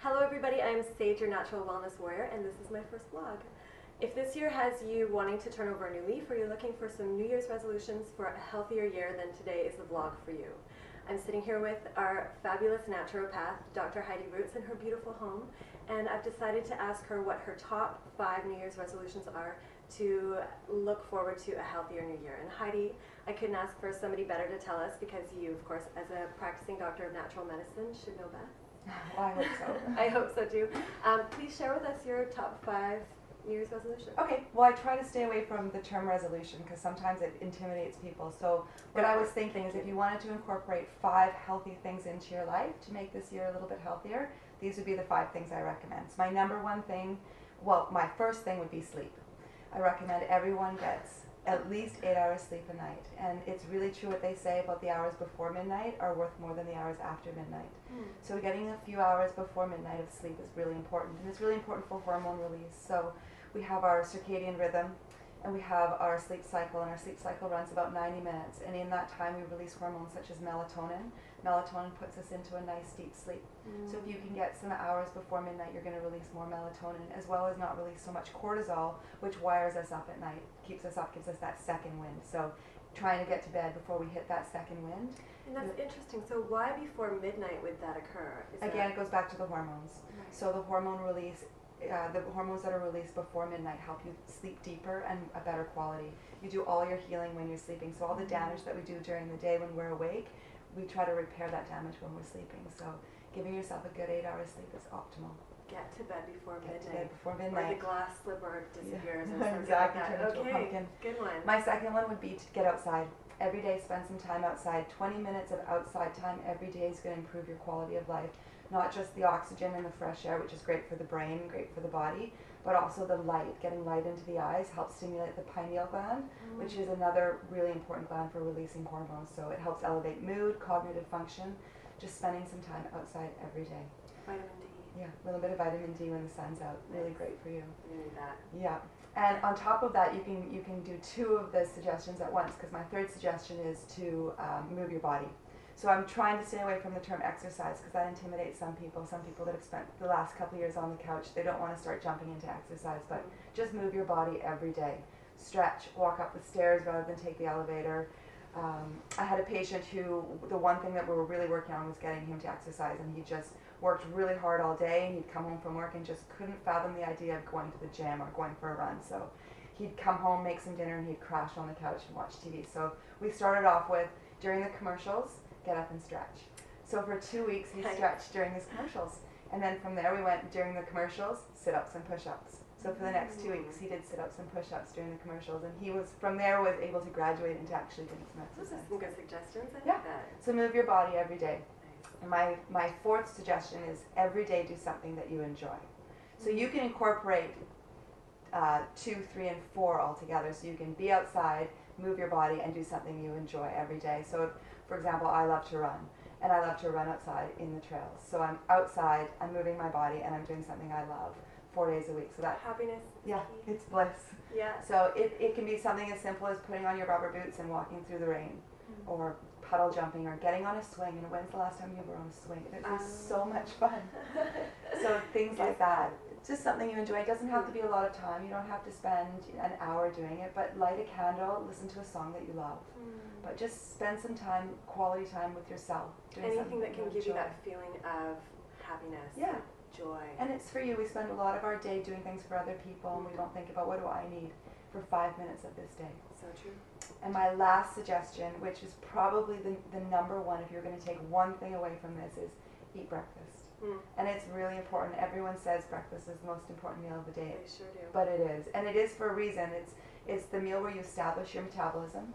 Hello everybody, I'm Sage, your natural wellness warrior, and this is my first vlog. If this year has you wanting to turn over a new leaf or you're looking for some New Year's resolutions for a healthier year, then today is the vlog for you. I'm sitting here with our fabulous naturopath, Dr. Heidi Roots, in her beautiful home, and I've decided to ask her what her top 5 New Year's resolutions are to look forward to a healthier new year. And Heidi, I couldn't ask for somebody better to tell us, because you, of course, as a practicing doctor of natural medicine, should know best. Well, I hope so. I hope so too. Please share with us your top 5 New Year's resolutions. Okay, well, I try to stay away from the term resolution because sometimes it intimidates people. So what I was thinking is if you wanted to incorporate 5 healthy things into your life to make this year a little bit healthier, these would be the 5 things I recommend. So my number one thing, well, my first thing would be sleep. I recommend everyone gets at least 8 hours sleep a night. And it's really true what they say about the hours before midnight are worth more than the hours after midnight. So getting a few hours before midnight of sleep is really important. And it's really important for hormone release. So we have our circadian rhythm and we have our sleep cycle, and our sleep cycle runs about 90 minutes. And in that time we release hormones such as melatonin. Melatonin puts us into a nice deep sleep. So if you can get some hours before midnight, you're going to release more melatonin, as well as not release so much cortisol, which wires us up at night, keeps us up, gives us that second wind. So trying to get to bed before we hit that second wind. And that's interesting. So why before midnight would that occur? Again, it goes back to the hormones. Right. So the hormone release, the hormones that are released before midnight help you sleep deeper and a better quality. You do all your healing when you're sleeping. So all the damage that we do during the day when we're awake, we try to repair that damage when we're sleeping. So giving yourself a good 8 hours sleep is optimal. Get to bed before midnight. Get to bed before Or midnight. the glass slipper disappears. Yeah. Or something Exactly, like turn that. into a Okay, pumpkin. good one. My second one would be to get outside. Every day spend some time outside. 20 minutes of outside time every day is going to improve your quality of life. Not just the oxygen and the fresh air, which is great for the brain, great for the body, but also the light. Getting light into the eyes helps stimulate the pineal gland, which is another really important gland for releasing hormones. So it helps elevate mood, cognitive function, just spending some time outside every day. Vitamin D. Yeah, a little bit of vitamin D when the sun's out. Really great for you. You need that. Yeah. And on top of that, you can do 2 of the suggestions at once, because my third suggestion is to move your body. So I'm trying to stay away from the term exercise because that intimidates some people. Some people that have spent the last couple of years on the couch, they don't want to start jumping into exercise, but just move your body every day. Stretch, walk up the stairs rather than take the elevator. I had a patient who, the one thing that we were really working on was getting him to exercise, and he just worked really hard all day, and he'd come home from work and just couldn't fathom the idea of going to the gym or going for a run. So he'd come home, make some dinner, and he'd crash on the couch and watch TV. So we started off with, during the commercials, get up and stretch. So for 2 weeks he stretched during his commercials, and then from there we went during the commercials, sit-ups and push-ups. So for the next 2 weeks he did sit-ups and push-ups during the commercials, and he was, from there, was able to graduate into actually doing some Those exercise. are some good suggestions. I Yeah. like that. So move your body every day. Nice. My fourth suggestion is every day do something that you enjoy. So you can incorporate 2, 3, and 4 all together. So you can be outside, move your body, and do something you enjoy every day. So if, for example, I love to run, and I love to run outside in the trails. So I'm outside, I'm moving my body, and I'm doing something I love 4 days a week. So that, Happiness. yeah, Key. it's bliss. Yeah. So it can be something as simple as putting on your rubber boots and walking through the rain, or puddle jumping, or getting on a swing. And when's the last time you were on a swing? It was so much fun. So things like that. It's just something you enjoy. It doesn't have to be a lot of time. You don't have to spend an hour doing it, but light a candle, listen to a song that you love. But just spend some time, quality time with yourself. Doing Anything that can give you enjoy. that feeling of happiness. Yeah. Joy. And it's for you. We spend a lot of our day doing things for other people, and we don't think about what do I need for 5 minutes of this day. So true. And my last suggestion, which is probably the number one if you're going to take one thing away from this, is eat breakfast. And it's really important. Everyone says breakfast is the most important meal of the day. They sure do. But it is. And it is for a reason. It's the meal where you establish your metabolism.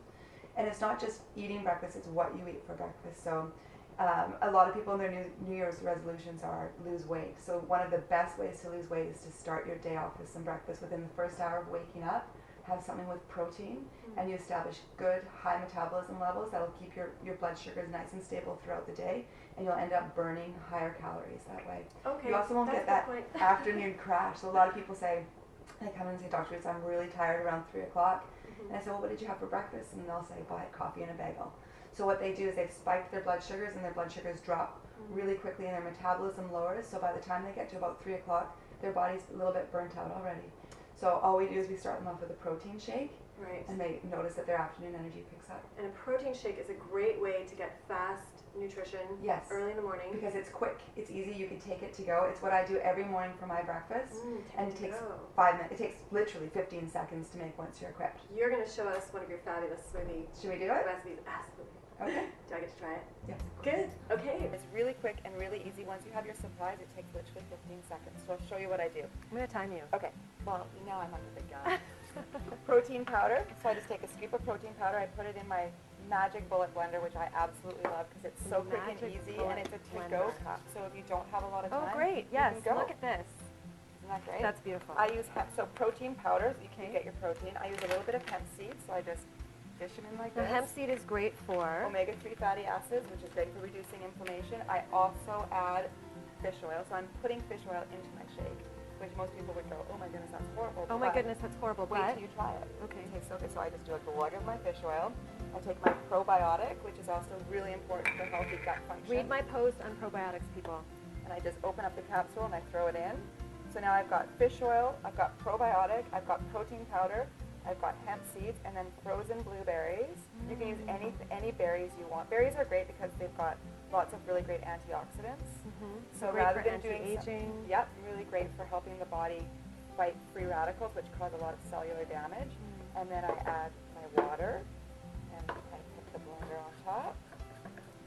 And it's not just eating breakfast, it's what you eat for breakfast. So a lot of people in their New Year's resolutions are lose weight. So one of the best ways to lose weight is to start your day off with some breakfast. Within the first hour of waking up, have something with protein, and you establish good high metabolism levels that'll keep your blood sugars nice and stable throughout the day, and you'll end up burning higher calories that way. Okay. You also won't that's get that a good point. afternoon crash. So a lot of people say, they come in and say, Dr. Roots, I'm really tired around 3 o'clock. And I say, well, what did you have for breakfast? And they'll say, well, I had coffee and a bagel. So what they do is they've spiked their blood sugars, and their blood sugars drop really quickly, and their metabolism lowers. So by the time they get to about 3 o'clock, their body's a little bit burnt out already. So all we do is we start them off with a protein shake, Right. and they notice that their afternoon energy picks up. And a protein shake is a great way to get fast nutrition Yes. early in the morning. Because it's quick, it's easy, you can take it to go. It's what I do every morning for my breakfast, and it takes 5 minutes. It takes literally 15 seconds to make once you're equipped. You're going to show us one of your fabulous smoothie Should we do it? recipes. Absolutely. Okay. Do I get to try it? Yes. Good. Okay. It's really quick and really easy. Once you have your supplies, it takes literally 15 seconds. So I'll show you what I do. I'm going to time you. Okay, well, now I'm on the big gun. Protein powder. So I just take a scoop of protein powder. I put it in my Magic Bullet blender, which I absolutely love because it's so quick and Magic easy, Bullet and it's a to-go blender. cup. So if you don't have a lot of time, Oh, great. you Yes. can go. Look at this. Isn't that great? That's beautiful. I use so protein powder. You can Okay. get your protein. I use a little bit of hemp seeds, so I just dish them in like The this. hemp seed is great for Omega-3 fatty acids, which is great for reducing inflammation. I also add fish oil, so I'm putting fish oil into my shake, which most people would go, oh my goodness, that's horrible. Oh my But goodness, that's horrible. wait But till you try it. okay. It tastes so good. So I just do a glug of my fish oil. I take my probiotic, which is also really important for healthy gut function. Read my post on probiotics, people. And I just open up the capsule and I throw it in. So now I've got fish oil, I've got probiotic, I've got protein powder, I've got hemp seeds, and then frozen blueberries. You can use any berries you want. Berries are great because they've got lots of really great antioxidants. So Great rather for than doing anti-aging. yep, really great for helping the body fight free radicals, which cause a lot of cellular damage. And then I add my water, and I put the blender on top,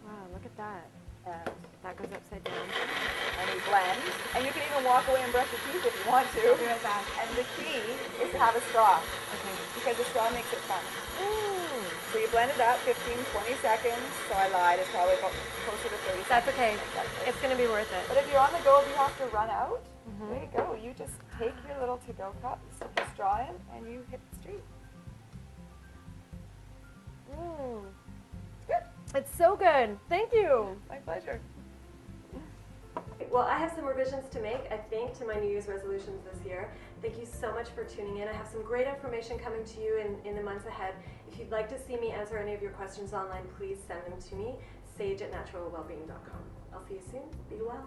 Wow, look at that. and That goes upside down. we blend. And you can even walk away and brush your teeth if you want to. I'll be right back. And the key is to have a straw, Okay. because the straw makes it fun. Ooh. So you blend it up 15, 20 seconds. So I lied, it's probably about closer to 30 That's seconds. okay. Exactly. It's going to be worth it. But if you're on the go, if you have to run out, there you go. You just take your little to-go cup, you stick your straw in, and you hit the street. Mm. Good. It's so good. Thank you. My pleasure. Well, I have some revisions to make, I think, to my New Year's resolutions this year. Thank you so much for tuning in. I have some great information coming to you in the months ahead. If you'd like to see me answer any of your questions online, please send them to me, sage@naturalwellbeing.com. I'll see you soon. Be well.